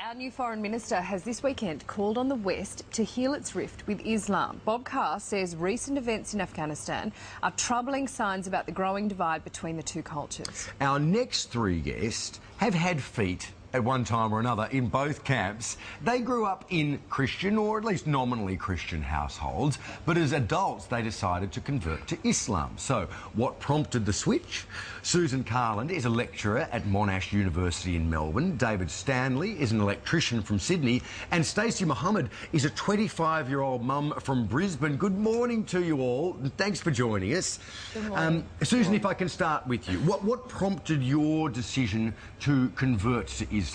Our new Foreign Minister has this weekend called on the West to heal its rift with Islam. Bob Carr says recent events in Afghanistan are troubling signs about the growing divide between the two cultures. Our next three guests have had feet at one time or another in both camps. They grew up in Christian, or at least nominally Christian households, but as adults they decided to convert to Islam. So what prompted the switch? Susan Carland is a lecturer at Monash University in Melbourne. David Stanley is an electrician from Sydney, and Stacey Mohammed is a 25-year-old mum from Brisbane. Good morning to you all, and thanks for joining us. Good morning. Susan, if I can start with you, what prompted your decision to convert to Islam?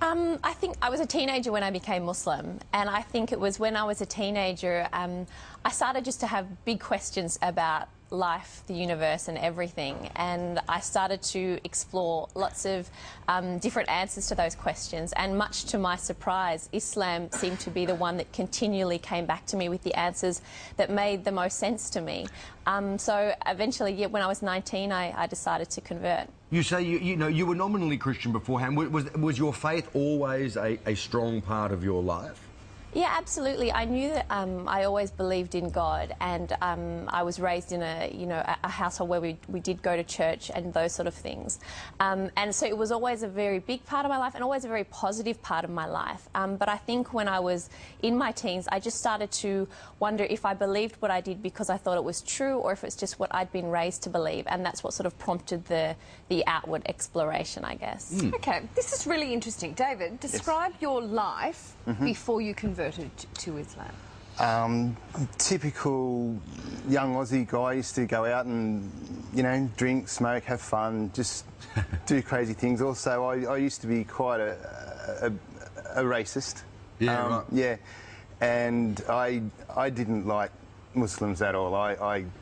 I think I was a teenager when I became Muslim, and I think it was when I was a teenager I started just to have big questions about life, the universe and everything, and I started to explore lots of different answers to those questions, and much to my surprise Islam seemed to be the one that continually came back to me with the answers that made the most sense to me. So eventually, yeah, when I was 19 I decided to convert. You say you were nominally Christian beforehand. Was your faith always a strong part of your life? Yeah, absolutely. I knew that I always believed in God, and I was raised in a household where we did go to church and those sort of things, and so it was always a very big part of my life and always a very positive part of my life. But I think when I was in my teens, I just started to wonder if I believed what I did because I thought it was true, or if it's just what I'd been raised to believe, and that's what sort of prompted the outward exploration, I guess. Okay, this is really interesting. David, describe your life before you converted to Islam. Typical young Aussie guy. Used to go out and, drink, smoke, have fun, just do crazy things. Also, I used to be quite a racist. Yeah, right. Yeah, and I didn't like Muslims at all.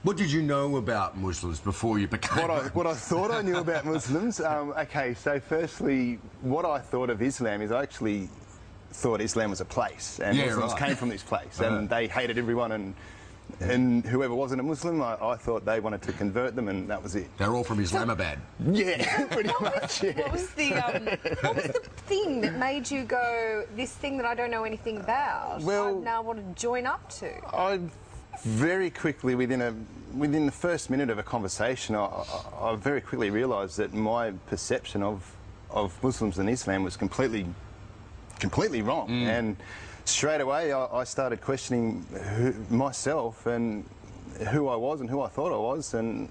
What did you know about Muslims before you became what I thought I knew about Muslims? Okay, so firstly, what I thought of Islam is I actually thought Islam was a place, and Muslims came from this place, and they hated everyone, and whoever wasn't a Muslim, I thought they wanted to convert them, and that was it. They're all from Islamabad. Yeah, pretty much. Yeah. What was the thing that made you go, this thing that I don't know anything about, well, I now want to join up to? I very quickly, within the first minute of a conversation, I very quickly realised that my perception of Muslims and Islam was completely wrong, and straight away I started questioning myself and who I was and who I thought I was, and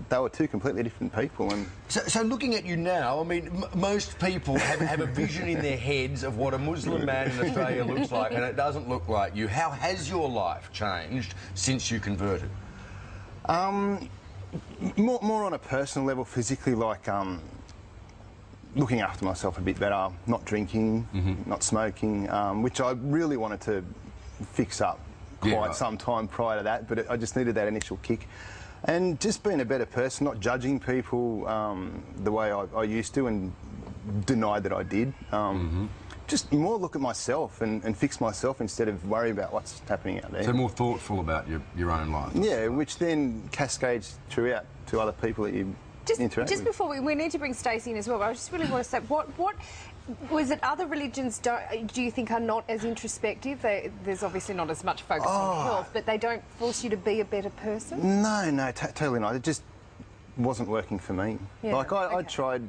they were two completely different people. And so looking at you now, I mean, most people have a vision in their heads of what a Muslim man in Australia looks like, and it doesn't look like you. How has your life changed since you converted? More on a personal level, physically, like looking after myself a bit better, not drinking, not smoking, which I really wanted to fix up quite some time prior to that, but I just needed that initial kick. And just being a better person, not judging people the way I used to and denied that I did. Just more look at myself and fix myself instead of worry about what's happening out there. So more thoughtful about your own life. Yeah, which then cascades throughout to other people that you interact just with. before we need to bring Stacey in as well, but I just really want to say, what was it other religions do you think are not as introspective? There's obviously not as much focus on health, but they don't force you to be a better person? No, totally not. It just wasn't working for me. Yeah, like I tried,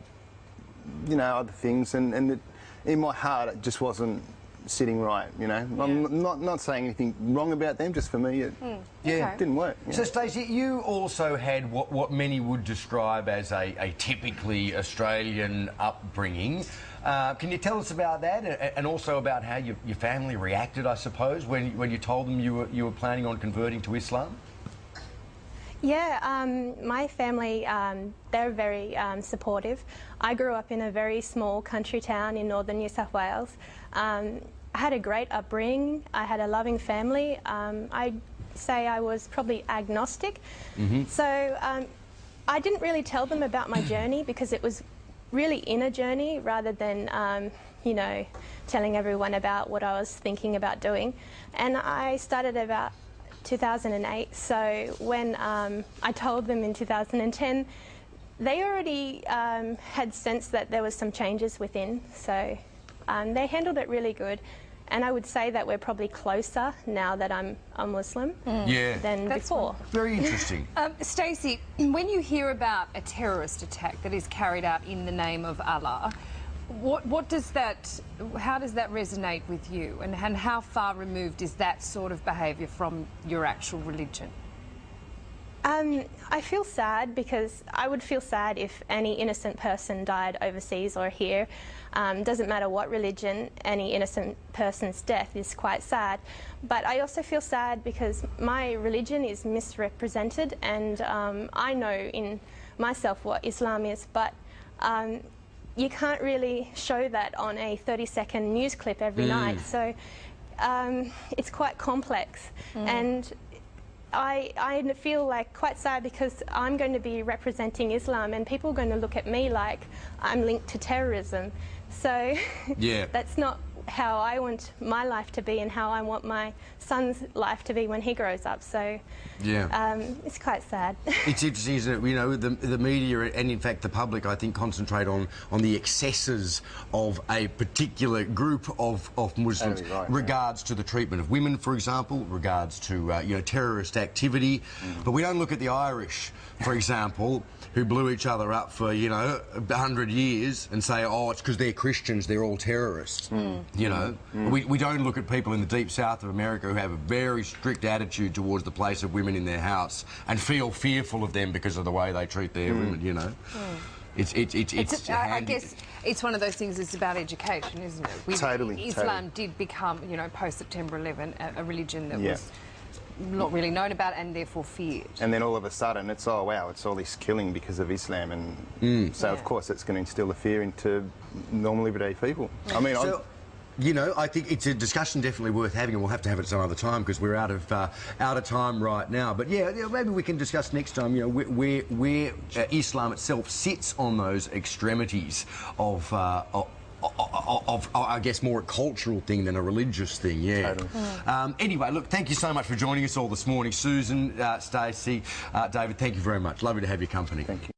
other things, and in my heart it just wasn't sitting right, I'm not saying anything wrong about them, just for me it didn't work. So Stacey, you also had what many would describe as a typically Australian upbringing. Can you tell us about that, and also about how your family reacted, I suppose, when you told them you were planning on converting to Islam? Yeah, my family, they're very supportive. I grew up in a very small country town in northern New South Wales. I had a great upbringing. I had a loving family. I'd say I was probably agnostic. So I didn't really tell them about my journey because it was really inner journey rather than, telling everyone about what I was thinking about doing. And I started about 2008, so when I told them in 2010, they already had sensed that there was some changes within, so They handled it really good. And I would say that we're probably closer now that I'm a Muslim than before. Very interesting. Stacey, when you hear about a terrorist attack that is carried out in the name of Allah, what does that, how does that resonate with you? And how far removed is that sort of behaviour from your actual religion? I feel sad because I would feel sad if any innocent person died overseas or here. Doesn't matter what religion, any innocent person's death is quite sad. But I also feel sad because my religion is misrepresented, and I know in myself what Islam is, but you can't really show that on a 30-second news clip every night. So it's quite complex. And I feel like quite sad because I'm going to be representing Islam and people are going to look at me like I'm linked to terrorism. So that's not how I want my life to be and how I want my son's life to be when he grows up. So it's quite sad. It's interesting, isn't it? You know, the media and in fact the public, I think, concentrate on the excesses of a particular group of Muslims, regards to the treatment of women, for example, regards to you know, terrorist activity. But we don't look at the Irish, for example, who blew each other up for, you know, 100 years and say, oh, it's because they're Christians, they're all terrorists. You know, we don't look at people in the deep south of America who have a very strict attitude towards the place of women in their house and feel fearful of them because of the way they treat their women, you know. I guess it's one of those things. It's about education, isn't it? Islam did become, you know, post September 11, a religion that was not really known about and therefore feared. And then all of a sudden it's, oh wow, it's all this killing because of Islam, and so of course it's going to instill a fear into normal everyday people. I mean, you know, I think it's a discussion definitely worth having, and we'll have to have it some other time because we're out of time right now. But yeah, maybe we can discuss next time, you know, where Islam itself sits on those extremities of I guess, more a cultural thing than a religious thing, Anyway, look, thank you so much for joining us all this morning. Susan, Stacey, David, thank you very much. Lovely to have your company. Thank you.